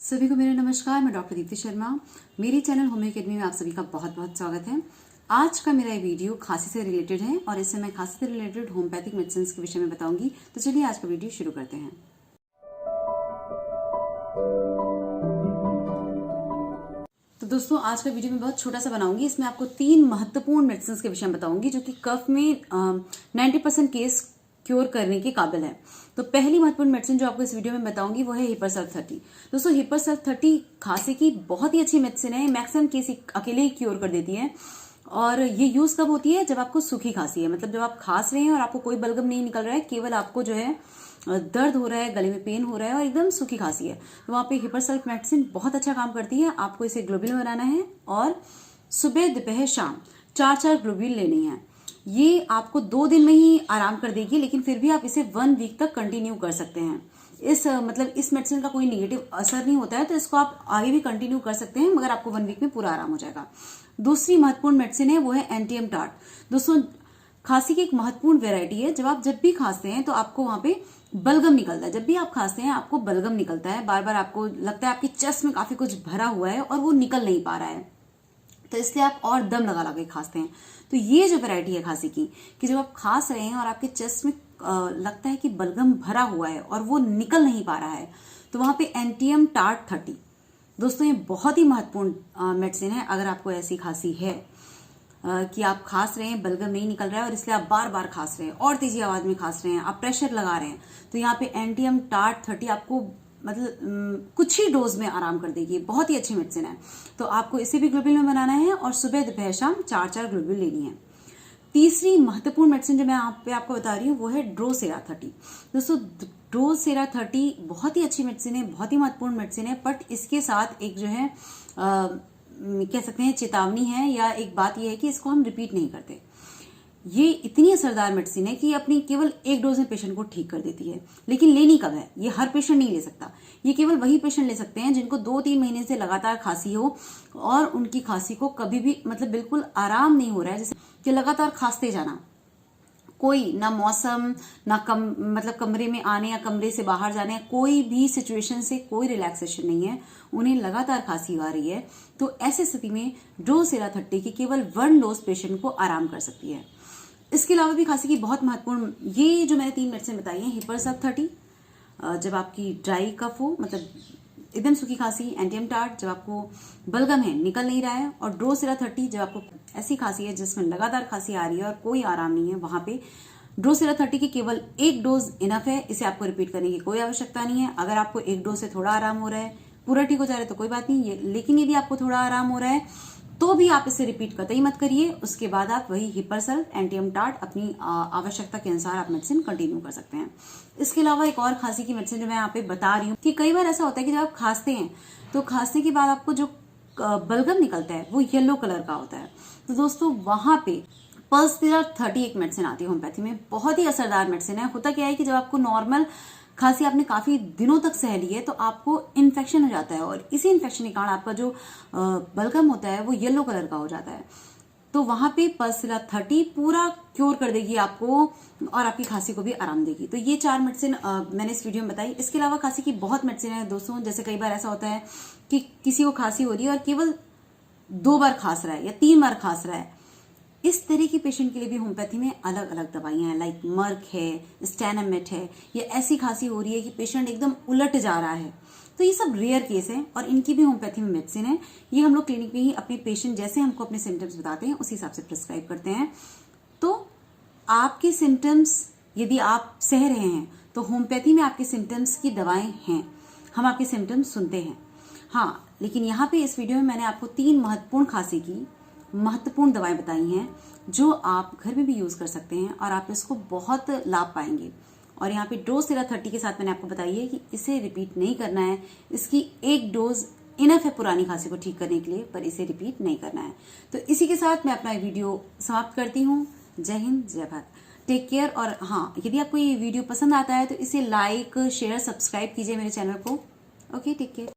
सभी को मेरा नमस्कार। मैं डॉक्टर दीप्ति शर्मा। मेरे चैनल होम एकेडमी में आप सभी का बहुत बहुत स्वागत है। आज का मेरा ये वीडियो खांसी से रिलेटेड है और इससे मैं खांसी से रिलेटेड होम्योपैथिक मेडिसिन के विषय में बताऊंगी। तो चलिए आज का वीडियो शुरू करते हैं। तो दोस्तों आज का वीडियो मैं बहुत छोटा सा बनाऊंगी। इसमें आपको 3 महत्वपूर्ण मेडिसिन के विषय में बताऊंगी जो कि कफ में 90% केस क्योर करने के काबिल है। तो पहली महत्वपूर्ण मेडिसिन जो आपको इस वीडियो में बताऊंगी वो है हिपरसल्फ 30। दोस्तों हिपरसल्फ 30 खांसी की बहुत ही अच्छी मेडिसिन है। मैक्सिमम केस अकेले ही क्योर कर देती है। और ये यूज कब होती है? जब आपको सूखी खांसी है, मतलब जब आप खांस रहे हैं और आपको कोई बलगम नहीं निकल रहा है, केवल आपको जो है दर्द हो रहा है, गले में पेन हो रहा है और एकदम सूखी खांसी है, तो वहां पे हिपरसल्फ मेडिसिन बहुत अच्छा काम करती है। आपको इसे ग्लोब्यूल बनाना है और सुबह दोपहर शाम 4-4 ग्लोब्यूल लेनी है। ये आपको 2 दिन में ही आराम कर देगी, लेकिन फिर भी आप इसे 1 वीक तक कंटिन्यू कर सकते हैं। इस मेडिसिन का कोई नेगेटिव असर नहीं होता है, तो इसको आप आगे भी कंटिन्यू कर सकते हैं, मगर आपको 1 वीक में पूरा आराम हो जाएगा। दूसरी महत्वपूर्ण मेडिसिन है वो है एंटियम टार्ट। दोस्तों खांसी की एक महत्वपूर्ण वेरायटी है। जब भी खांसते हैं तो आपको वहां पे बलगम निकलता है। जब भी आप खांसते हैं आपको बलगम निकलता है, बार बार आपको लगता है आपकी चेस्ट में काफी कुछ भरा हुआ है और वो निकल नहीं पा रहा है, तो इसलिए आप और दम लगा लगा के खांसते हैं। तो ये जो वैरायटी है खांसी की, कि जब आप खांस रहे हैं और आपके चेस्ट में लगता है कि बलगम भरा हुआ है और वो निकल नहीं पा रहा है, तो वहां पे एंटियम टार्ट 30। दोस्तों ये बहुत ही महत्वपूर्ण मेडिसिन है। अगर आपको ऐसी खांसी है कि आप खांस रहे हैं, बलगम नहीं निकल रहा है और इसलिए आप बार बार खांस रहे हैं और तेजी आवाज में खांस रहे हैं, आप प्रेशर लगा रहे हैं, तो यहाँ पे एंटियम टार्ट 30 आपको कुछ ही डोज में आराम कर देगी। बहुत ही अच्छी मेडिसिन है। तो आपको इसे भी ग्लोब्यूल में बनाना है और सुबह दोपहर शाम 4-4 ग्लोब्यूल लेनी है। तीसरी महत्वपूर्ण मेडिसिन जो मैं आपको बता रही हूँ वो है ड्रोसेरा 30। दोस्तों ड्रोसेरा 30 बहुत ही अच्छी मेडिसिन है, बहुत ही महत्वपूर्ण मेडिसिन है, बट इसके साथ एक जो है कह सकते हैं चेतावनी है, या एक बात यह है कि इसको हम रिपीट नहीं करते। ये इतनी असरदार मेडिसिन है कि अपनी केवल 1 डोज में पेशेंट को ठीक कर देती है। लेकिन लेनी कब है? ये हर पेशेंट नहीं ले सकता। ये केवल वही पेशेंट ले सकते हैं जिनको 2-3 महीने से लगातार खांसी हो और उनकी खांसी को कभी भी बिल्कुल आराम नहीं हो रहा है, जैसे कि लगातार खांसते जाना, कोई ना मौसम ना कमरे में आने या कमरे से बाहर जाने, कोई भी सिचुएशन से कोई रिलैक्सेशन नहीं है, उन्हें लगातार खांसी आ रही है, तो ऐसी स्थिति में ड्रोसेरा 30 की केवल 1 डोज पेशेंट को आराम कर सकती है। इसके अलावा भी खांसी की बहुत महत्वपूर्ण ये जो मैंने 3 मेडिसिन बताई हैं, हिपरसल्फ 30 जब आपकी ड्राई कफ हो, एकदम सूखी खांसी, एंटियम टार्ट जब आपको बलगम है निकल नहीं रहा है, और ड्रोसेरा 30 जब आपको ऐसी खांसी है जिसमें लगातार खांसी आ रही है और कोई आराम नहीं है, वहां पे ड्रोसेरा 30 की केवल 1 डोज इनफ है। इसे आपको रिपीट करने की कोई आवश्यकता नहीं है। अगर आपको 1 डोज से थोड़ा आराम हो रहा है, पूरा ठीक हो जा रहा है तो कोई बात नहीं, लेकिन यदि आपको थोड़ा आराम हो रहा है तो भी आप इसे रिपीट कतई मत करिए। उसके बाद आप वही हिपरसल्फ एंटियम टार्ट अपनी आवश्यकता के अनुसार आप मेडिसिन कंटिन्यू कर सकते हैं। इसके अलावा एक और खांसी की मेडिसिन जो मैं यहाँ पे बता रही हूँ कि कई बार ऐसा होता है कि जब आप खांसते हैं तो खांसने के बाद आपको जो बलगम निकलता है वो येलो कलर का होता है। तो दोस्तों वहां पे पल्सथिरा 30 एक मेडिसिन आती है होम्योपैथी में, बहुत ही असरदार मेडिसिन है। होता क्या है कि जब आपको नॉर्मल खांसी आपने काफी दिनों तक सह ली है तो आपको इन्फेक्शन हो जाता है, और इसी इन्फेक्शन के कारण आपका जो बलगम होता है वो येलो कलर का हो जाता है। तो वहां पे पल्सथिरा 30 पूरा क्योर कर देगी आपको और आपकी खांसी को भी आराम देगी। तो ये 4 मेडिसिन मैंने इस वीडियो में बताई। इसके अलावा खांसी की बहुत मेडिसिन है दोस्तों। जैसे कई बार ऐसा होता है कि किसी को खांसी हो रही है और केवल 2 बार खांस रहा है या 3 बार खांस रहा है, इस तरह की पेशेंट के लिए भी होम्योपैथी में अलग अलग दवाइयां हैं, लाइक मर्क है, स्टैनामेट है। ये ऐसी खांसी हो रही है कि पेशेंट एकदम उलट जा रहा है, तो ये सब रेयर केस है और इनकी भी होम्योपैथी में मेडिसिन है। ये हम लोग क्लिनिक में ही अपने पेशेंट जैसे हमको अपने सिम्टम्स बताते हैं उसी हिसाब से प्रिस्क्राइब करते हैं। तो आपके सिम्टम्स यदि आप सह रहे हैं तो होम्योपैथी में आपके सिम्टम्स की दवाएं हैं, हम आपके सिम्टम्स सुनते हैं। हाँ, लेकिन यहाँ पे इस वीडियो में मैंने आपको 3 महत्वपूर्ण खांसी की महत्वपूर्ण दवाएं बताई हैं जो आप घर में भी यूज कर सकते हैं और आप इसको बहुत लाभ पाएंगे। और यहाँ पे ड्रोसेरा 30 के साथ मैंने आपको बताई है कि इसे रिपीट नहीं करना है। इसकी 1 डोज इनफ है पुरानी खांसी को ठीक करने के लिए, पर इसे रिपीट नहीं करना है। तो इसी के साथ मैं अपना वीडियो समाप्त करती हूँ। जय हिंद, जय भारत, टेक केयर। और हाँ, यदि आपको ये वीडियो पसंद आता है तो इसे लाइक, शेयर, सब्सक्राइब कीजिए मेरे चैनल को। Okay, take care.